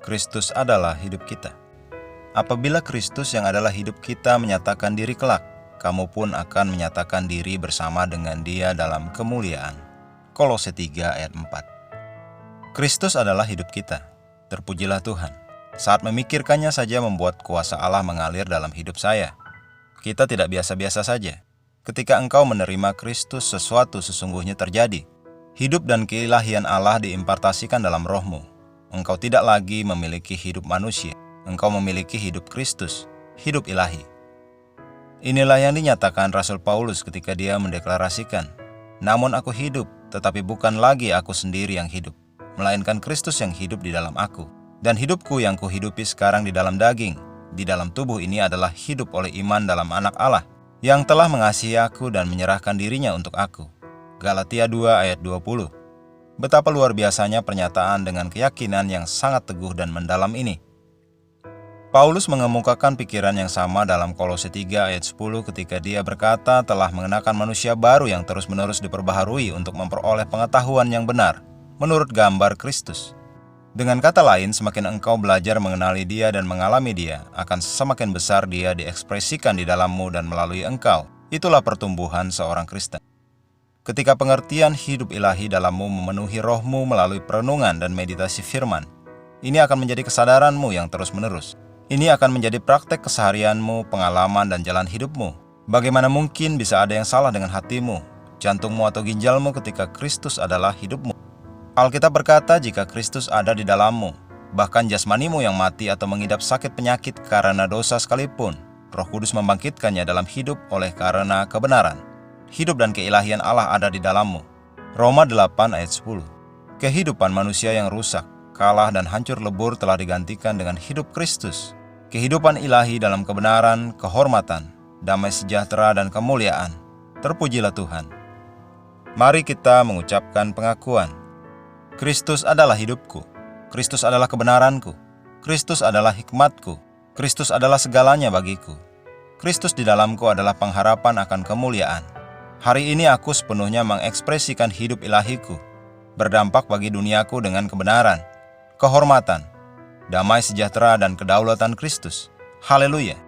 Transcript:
Kristus adalah hidup kita. Apabila Kristus yang adalah hidup kita menyatakan diri kelak, kamu pun akan menyatakan diri bersama dengan Dia dalam kemuliaan. Kolose 3 ayat 4. Kristus adalah hidup kita. Terpujilah Tuhan. Saat memikirkannya saja membuat kuasa Allah mengalir dalam hidup saya. Kita tidak biasa-biasa saja. Ketika engkau menerima Kristus, sesuatu sesungguhnya terjadi. Hidup dan keilahian Allah diimpartasikan dalam rohmu. Engkau tidak lagi memiliki hidup manusia. Engkau memiliki hidup Kristus, hidup ilahi. Inilah yang dinyatakan Rasul Paulus ketika dia mendeklarasikan, "Namun aku hidup, tetapi bukan lagi aku sendiri yang hidup, melainkan Kristus yang hidup di dalam aku. Dan hidupku yang kuhidupi sekarang di dalam daging, di dalam tubuh ini adalah hidup oleh iman dalam Anak Allah, yang telah mengasihi aku dan menyerahkan dirinya untuk aku." Galatia 2 ayat 20. Betapa luar biasanya pernyataan dengan keyakinan yang sangat teguh dan mendalam ini. Paulus mengemukakan pikiran yang sama dalam Kolose 3 ayat 10 ketika dia berkata telah mengenakan manusia baru yang terus-menerus diperbaharui untuk memperoleh pengetahuan yang benar, menurut gambar Kristus. Dengan kata lain, semakin engkau belajar mengenali Dia dan mengalami Dia, akan semakin besar Dia diekspresikan di dalammu dan melalui engkau. Itulah pertumbuhan seorang Kristen. Ketika pengertian hidup ilahi dalammu memenuhi rohmu melalui perenungan dan meditasi firman, ini akan menjadi kesadaranmu yang terus-menerus. Ini akan menjadi praktek keseharianmu, pengalaman, dan jalan hidupmu. Bagaimana mungkin bisa ada yang salah dengan hatimu, jantungmu, atau ginjalmu ketika Kristus adalah hidupmu? Alkitab berkata jika Kristus ada di dalammu, bahkan jasmanimu yang mati atau mengidap sakit penyakit karena dosa sekalipun, Roh Kudus membangkitkannya dalam hidup oleh karena kebenaran. Hidup dan keilahian Allah ada di dalammu. Roma 8 ayat 10. Kehidupan manusia yang rusak, kalah dan hancur lebur telah digantikan dengan hidup Kristus. Kehidupan ilahi dalam kebenaran, kehormatan, damai sejahtera dan kemuliaan. Terpujilah Tuhan. Mari kita mengucapkan pengakuan. Kristus adalah hidupku. Kristus adalah kebenaranku. Kristus adalah hikmatku. Kristus adalah segalanya bagiku. Kristus di dalamku adalah pengharapan akan kemuliaan. Hari ini aku sepenuhnya mengekspresikan hidup ilahiku, berdampak bagi duniaku dengan kebenaran, kehormatan, damai sejahtera dan kedaulatan Kristus. Haleluya!